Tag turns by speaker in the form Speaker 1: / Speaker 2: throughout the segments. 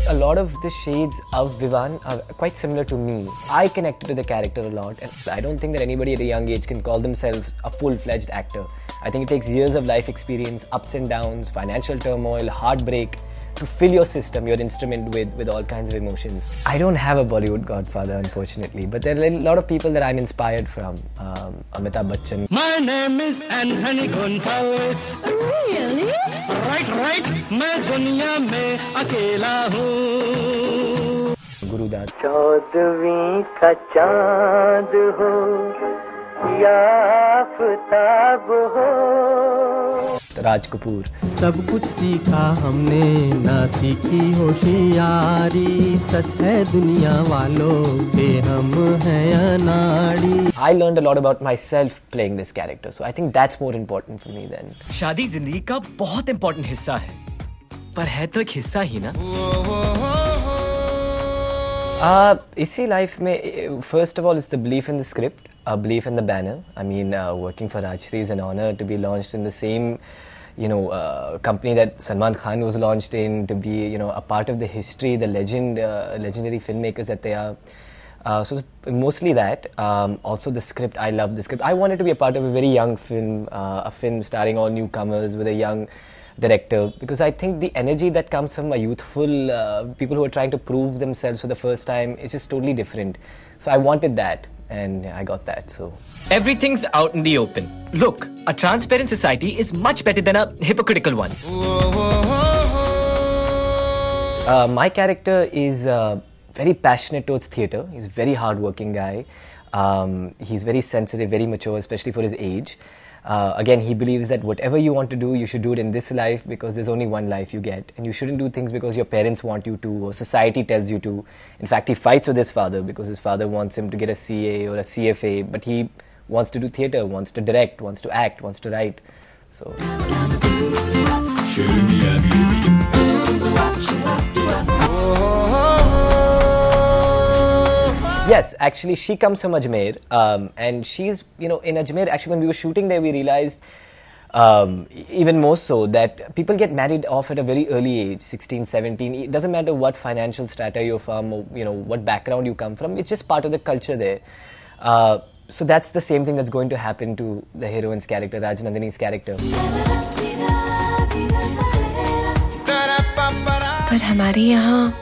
Speaker 1: a lot of the shades of Vivan are quite similar to me. I connected to the character a lot, and I don't think that anybody at a young age can call themselves a full-fledged actor. I think it takes years of life experience, ups and downs, financial turmoil, heartbreak, to fill your system, your instrument with all kinds of emotions. I don't have a Bollywood godfather, unfortunately, but there are a lot of people that I'm inspired from. Amitabh Bachchan.
Speaker 2: My name is Anthony Gonzalez.
Speaker 3: Really?
Speaker 2: Right. मैं दुनिया में अकेला हूँ.
Speaker 1: Gurudat.
Speaker 4: चौदहवीं का चांद हो या आफताब हो.
Speaker 1: Raj Kapoor.
Speaker 5: सब कुछ सीखा हमने ना सीखी होशियारी सच है दुनिया वालों के हम हैं अनाड़ी.
Speaker 1: I learned a lot about myself playing this character, so I think that's more important for me then.
Speaker 6: शादी जिंदगी का बहुत important हिस्सा है, पर है तो एक हिस्सा ही ना.
Speaker 1: इसी life में first of all is the belief in the script, a belief in the banner. I mean, working for Rajshri is an honor to be launched in the same, company that Salman Khan was launched in, to be, a part of the history, the legendary filmmakers that they are. So mostly that. Also the script, I love the script. I wanted to be a part of a very young film, a film starring all newcomers with a young director, because I think the energy that comes from a youthful people who are trying to prove themselves for the first time is just totally different. So I wanted that, and I got that. So
Speaker 6: Everything's out in the open. Look, a transparent society is much better than a hypocritical one.
Speaker 1: My character is very passionate towards theatre. He's a very hard-working guy. He's very sensitive, very mature, especially for his age. Again, he believes that whatever you want to do, you should do it in this life, because there's only one life you get. And you shouldn't do things because your parents want you to or society tells you to. In fact, he fights with his father because his father wants him to get a CA or a CFA, but he wants to do theatre, wants to direct, wants to act, wants to write. So yes, actually, she comes from Ajmer, and she's, in Ajmer, actually, when we were shooting there, we realized, even more so, that people get married off at a very early age, 16, 17. It doesn't matter what financial strata you're from, or, what background you come from. It's just part of the culture there. So that's the same thing that's going to happen to the heroine's character, Rajnandini's character.
Speaker 3: पर हमारे यहाँ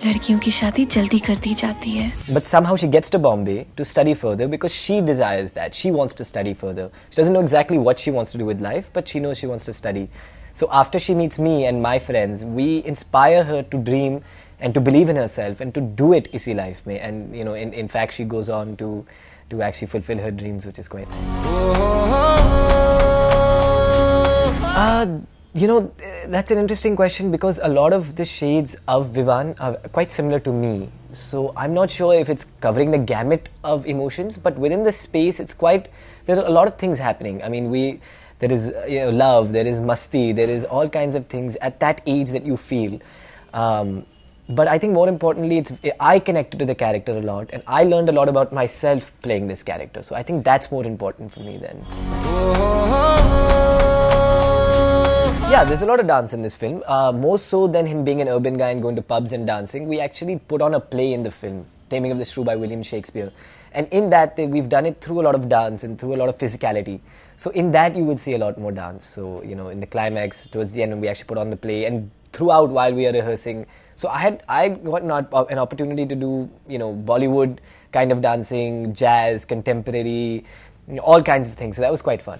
Speaker 3: लड़कियों की शादी जल्दी कर दी जाती है.
Speaker 1: But somehow she gets to Bombay to study further because she desires that. She wants to study further. She doesn't know exactly what she wants to do with life, but she knows she wants to study. So after she meets me and my friends, we inspire her to dream and to believe in herself and to do it isi life mein. And in fact she goes on to actually fulfill her dreams, which is quite nice. That's an interesting question, because a lot of the shades of Vivan are quite similar to me. So I'm not sure if it's covering the gamut of emotions, but within the space, there are a lot of things happening. I mean, there is love, there is masti, there is all kinds of things at that age that you feel. But I think more importantly, I connected to the character a lot, and I learned a lot about myself playing this character. So I think that's more important for me then. Yeah, there's a lot of dance in this film. More so than him being an urban guy and going to pubs and dancing, we actually put on a play in the film, Taming of the Shrew by William Shakespeare. And in that, we've done it through a lot of dance and through a lot of physicality. So in that, you would see a lot more dance. So, in the climax, towards the end, when we actually put on the play, and throughout while we are rehearsing. So I got an opportunity to do, Bollywood kind of dancing, jazz, contemporary, all kinds of things. So that was quite fun.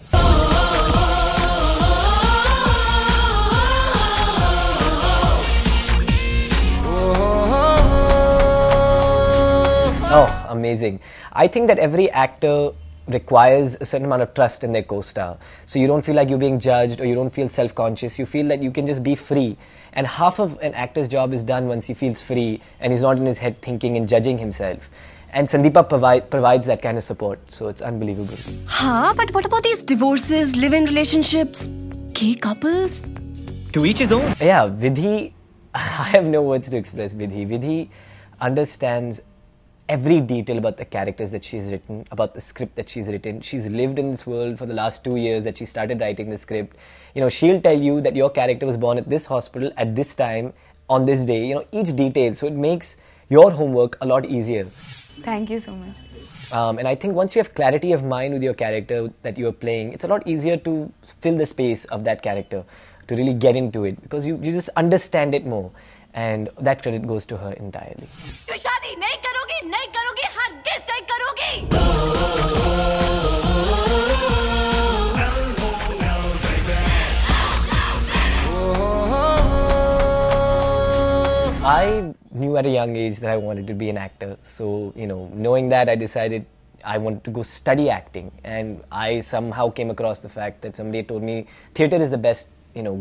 Speaker 1: Oh, amazing. I think that every actor requires a certain amount of trust in their co-star. So you don't feel like you're being judged, or you don't feel self-conscious. You feel that you can just be free. And half of an actor's job is done once he feels free and he's not in his head thinking and judging himself. And Sandeepa provides that kind of support. So it's unbelievable.
Speaker 3: But what about these divorces, live-in relationships, gay couples?
Speaker 6: To each his own.
Speaker 1: Yeah, Vidhi, I have no words to express Vidhi. Vidhi understands every detail about the characters that she's written, about the script that she's written. She's lived in this world for the last 2 years that she started writing the script. She'll tell you that your character was born at this hospital at this time on this day, you know, each detail. So it makes your homework a lot easier.
Speaker 7: Thank you so much.
Speaker 1: And I think once you have clarity of mind with your character that you are playing, it's a lot easier to fill the space of that character, to really get into it, because you just understand it more. And that credit goes to her entirely.
Speaker 3: तू शादी नहीं करोगी, हरगिज़ नहीं करोगी।
Speaker 1: I knew at a young age that I wanted to be an actor. So, you know, knowing that, I decided I wanted to go study acting. And I somehow came across the fact that somebody told me theatre is the best, you know,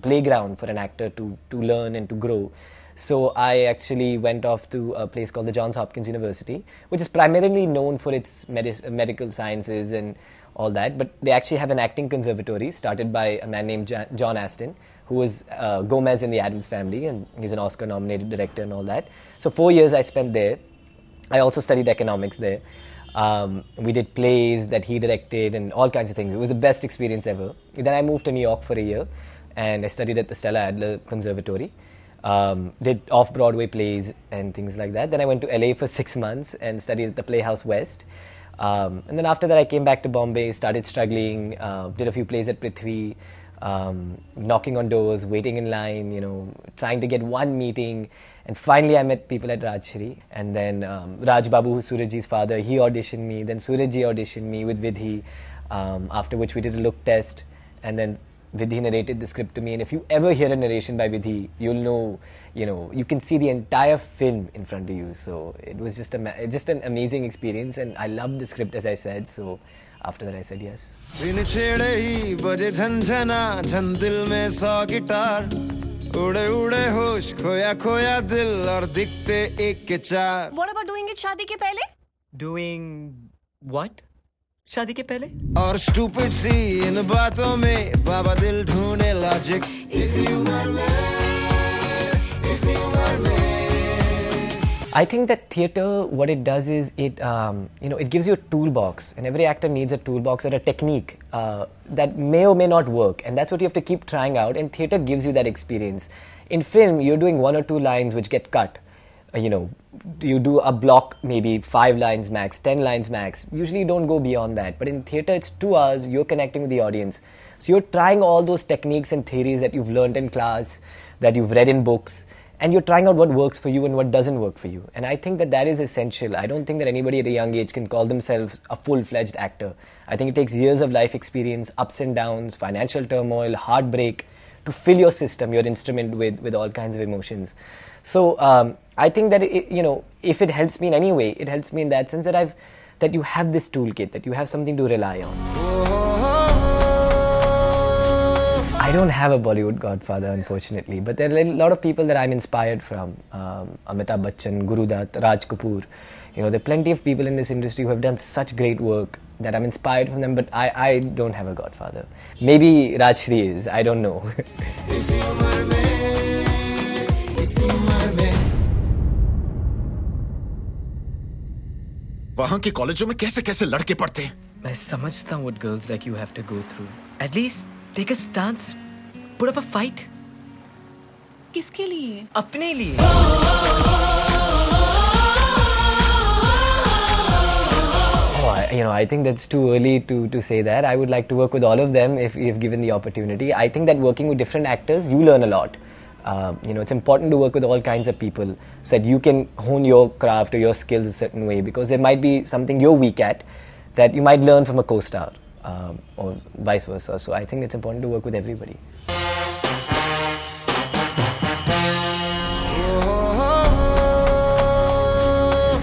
Speaker 1: playground for an actor to learn and to grow. So I actually went off to a place called the Johns Hopkins University, which is primarily known for its medical sciences and all that. But they actually have an acting conservatory started by a man named John Astin, who was Gomez in the Addams Family, and he's an Oscar-nominated director and all that. So 4 years I spent there. I also studied economics there. We did plays that he directed and all kinds of things. It was the best experience ever. Then I moved to New York for a year, and I studied at the Stella Adler Conservatory. Did off-Broadway plays and things like that. Then I went to LA for 6 months and studied at the Playhouse West. And then after that I came back to Bombay, started struggling, did a few plays at Prithvi, knocking on doors, waiting in line, you know, trying to get one meeting. And finally I met people at Rajshri. And then Raj Babu, who's Surajji's father, he auditioned me. Then Surajji auditioned me with Vidhi, after which we did a look test. And then Vidhi narrated the script to me. And if you ever hear a narration by Vidhi, you'll know, you know, you can see the entire film in front of you. So it was just an amazing experience. And I loved the script, as I said. So after that I said yes.
Speaker 3: What about doing it शादी के पहले?
Speaker 6: Doing what? शादी के पहले?
Speaker 8: और stupid सी इन बातों में बाबा दिल ढूंढे लॉजिक इसी उम्र में
Speaker 1: I think that theatre, what it does is it, you know, it gives you a toolbox, and every actor needs a toolbox or a technique that may or may not work, and that's what you have to keep trying out. And theatre gives you that experience. In film, you're doing 1 or 2 lines which get cut. You know, you do a block, maybe 5 lines max, 10 lines max. Usually you don't go beyond that. But in theatre, it's 2 hours, you're connecting with the audience. So you're trying all those techniques and theories that you've learned in class, that you've read in books, and you're trying out what works for you and what doesn't work for you. And I think that that is essential. I don't think that anybody at a young age can call themselves a full-fledged actor. I think it takes years of life experience, ups and downs, financial turmoil, heartbreak, to fill your system, your instrument with all kinds of emotions. So I think that you know, if it helps me in any way, it helps me in that sense that you have this toolkit, that you have something to rely on. I don't have a Bollywood godfather, unfortunately, but there are a lot of people that I'm inspired from. Amitabh Bachchan, Guru Dutt, Raj Kapoor. You know, there are plenty of people in this industry who have done such great work that I'm inspired from them, but I don't have a godfather. Maybe Rajshri is, I don't know.
Speaker 9: वहाँ के कॉलेजों में कैसे-कैसे लड़के पढ़ते हैं?
Speaker 6: मैं समझता हूँ what girls like you have to go through. At least take a stance, put up a fight.
Speaker 7: किसके लिए?
Speaker 6: अपने लिए.
Speaker 1: You know, I think that's too early to say that. I would like to work with all of them if given the opportunity. I think that working with different actors, you learn a lot. You know, it's important to work with all kinds of people so that you can hone your craft or your skills a certain way, because there might be something you're weak at that you might learn from a co-star or vice versa. So I think it's important to work with everybody.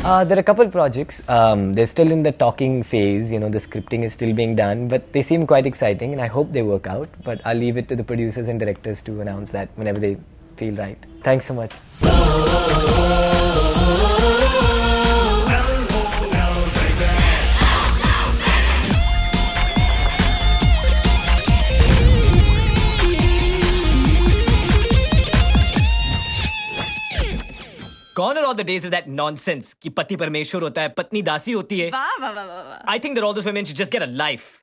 Speaker 1: There are a couple projects. They're still in the talking phase. You know, the scripting is still being done, but they seem quite exciting, and I hope they work out. But I'll leave it to the producers and directors to announce that whenever they feel right. Thanks so much.
Speaker 6: Gone are all the days of that nonsense कि पति परमेश्वर होता है, पत्नी दासी होती है.
Speaker 3: वाह वाह वाह वाह.
Speaker 6: I think that all those women should just get a life.